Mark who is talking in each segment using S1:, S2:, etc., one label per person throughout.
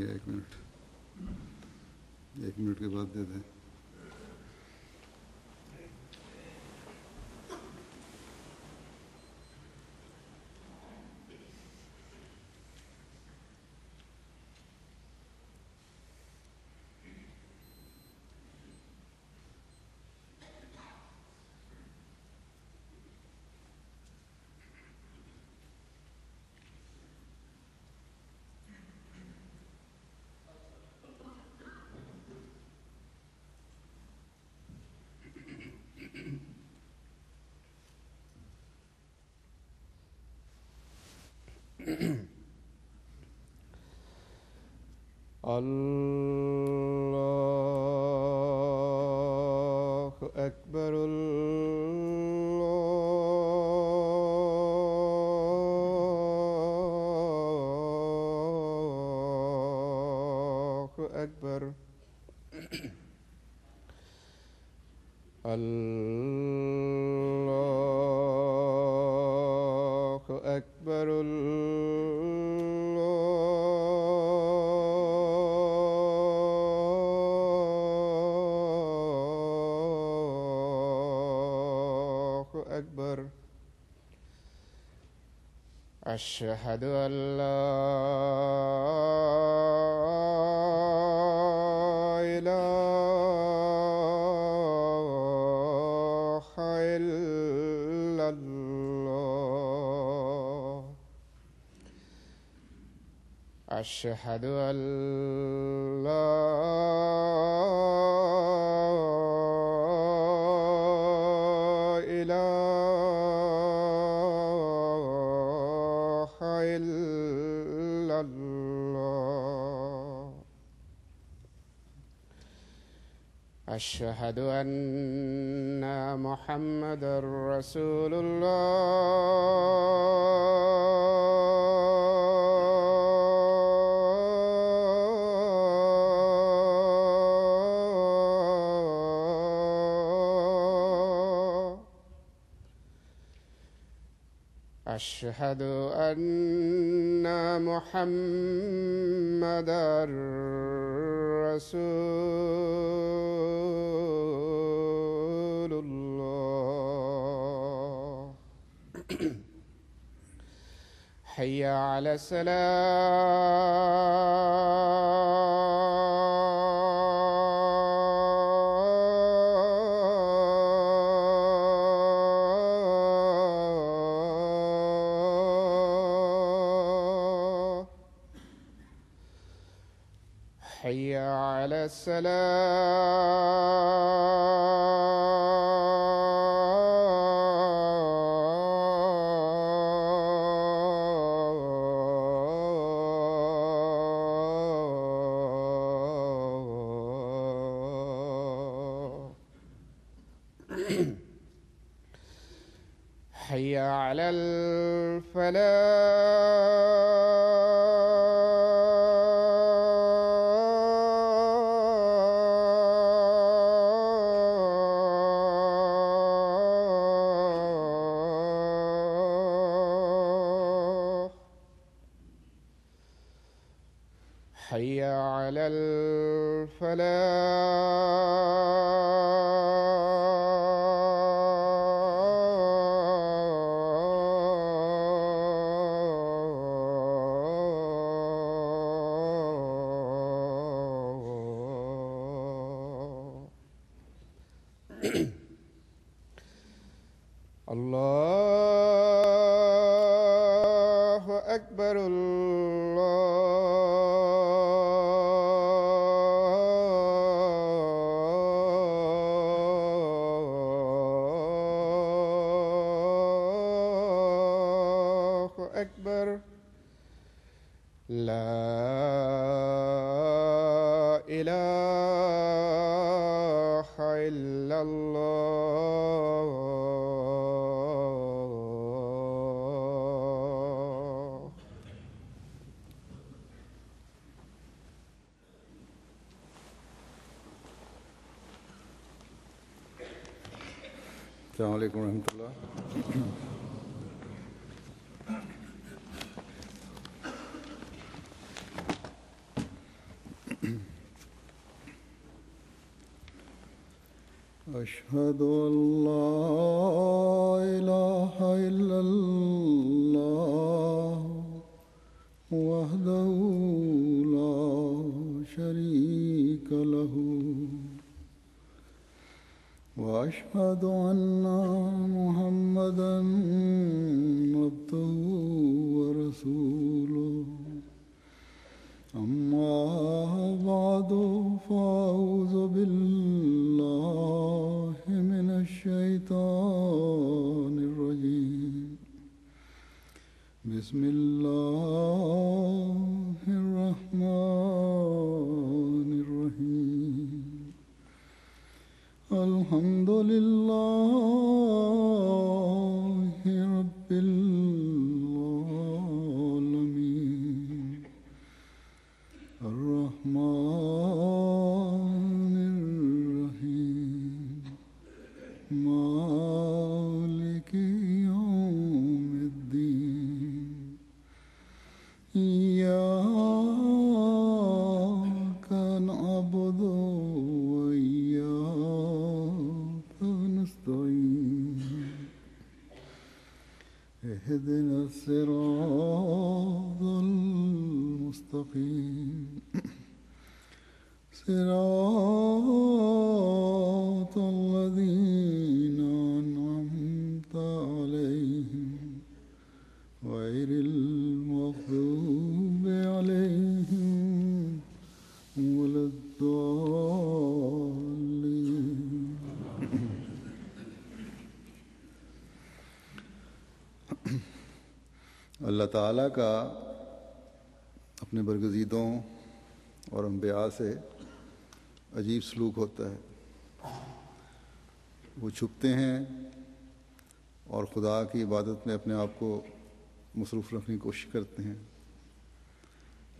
S1: गया 1 मिनट के बाद दे दें। الله أكبر الله أكبر الله أكبر أكبر. أشهد أن لا إله إلا الله. أشهد أن لا إلا الله. أشهد أن محمدًا رسول الله. أشهد أن محمدًا رسول الله. حي على الصلاة. حي على السلام. حي على الفلاح. حي على الله أكبر الله أكبر. لا إله إلا الله. السلام عليكم ورحمة الله. أشهد أن لا إله إلا الله وحده لا شريك له وأشهد أن محمدا عبده ورسوله أما بعد فأعوذ بالله من الشيطان الرجيم بسم الله الرحمن الرحيم الحمد لله رب العالمين الرحمن الرحيم مالك يوم الدين إياك نعبد وإياك نستعين اهدنا الصراط المستقيم صراط الذين أنعمت عليهم غير المغضوب عليهم ولا الضالين अल्लाह ताला का अपने बरगज़ीदों और अंबिया से अजीब सलूक होता है। वो छुपते हैं और खुदा की इबादत में अपने आप को मसरूफ़ रखने की कोशिश करते हैं,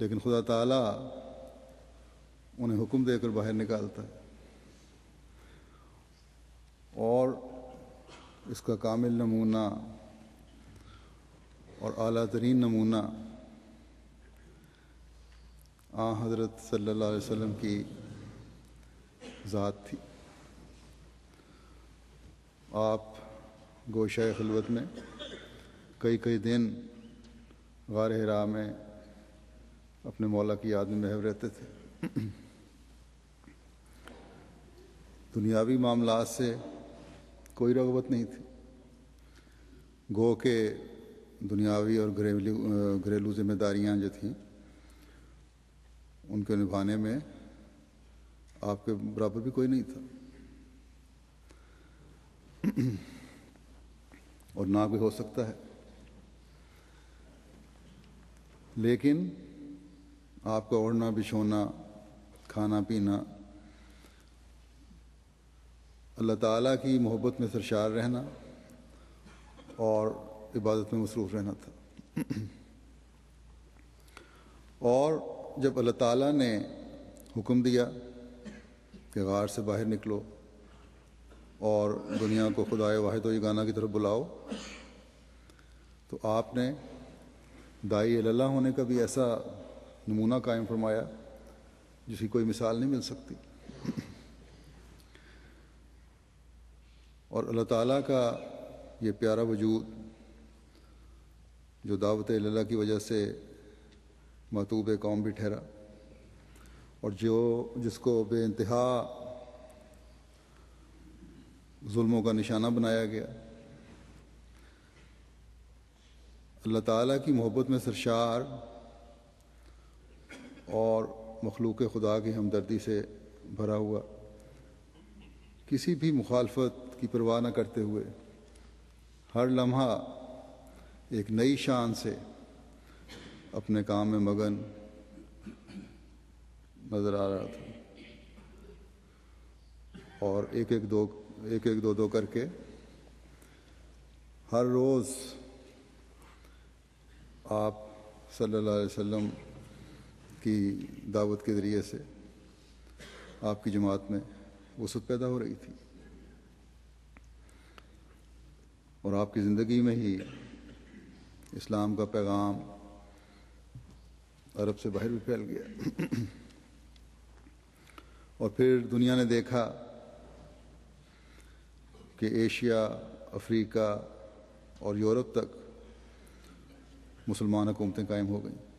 S1: लेकिन खुदा ताला उन्हें हुक्म देकर बाहर निकालता है। और इसका कामिल नमूना और आला तरीन नमूना हज़रत सल्लल्लाहु अलैहि वसल्लम की ज़ात थी। आप गोशाए खिलवत में कई कई दिन गार हिरा में अपने मौला की याद में महव रहते थे। दुनियावी मामलात से कोई रग़बत नहीं थी। गो के दुनियावी और घरेलू जिम्मेदारियां जो थीं उनके निभाने में आपके बराबर भी कोई नहीं था और ना भी हो सकता है। लेकिन आपका ओढ़ना बिछोना खाना पीना अल्लाह ताला की मोहब्बत में सरशार रहना और इबादत में मसरूफ़ रहना था। और जब अल्लाह ताला ने हुक्म दिया कि गार से बाहर निकलो और दुनिया को खुदाए वाहिद व यगाना की तरफ बुलाओ, तो आपने दाई अल्लाह होने का भी ऐसा नमूना कायम फरमाया जिसकी कोई मिसाल नहीं मिल सकती। और अल्लाह ताला का ये प्यारा वजूद जो दावत अल्लाह की वजह से मतूब कौम भी ठहरा और जिसको बेइंतहा जुल्मों का निशाना बनाया गया, अल्लाह ताला की मोहब्बत में सरशार और मखलूक खुदा की हमदर्दी से भरा हुआ, किसी भी मुखालफत की परवाह न करते हुए हर लम्हा एक नई शान से अपने काम में मगन नज़र आ रहा था। और एक एक दो करके हर रोज़ आप सल्लल्लाहु अलैहि वसल्लम की दावत के ज़रिए से आपकी जमात में वसअत पैदा हो रही थी और आपकी ज़िंदगी में ही इस्लाम का पैगाम अरब से बाहर भी फैल गया। और फिर दुनिया ने देखा कि एशिया, अफ्रीका और यूरोप तक मुसलमान हुकूमतें कायम हो गईं।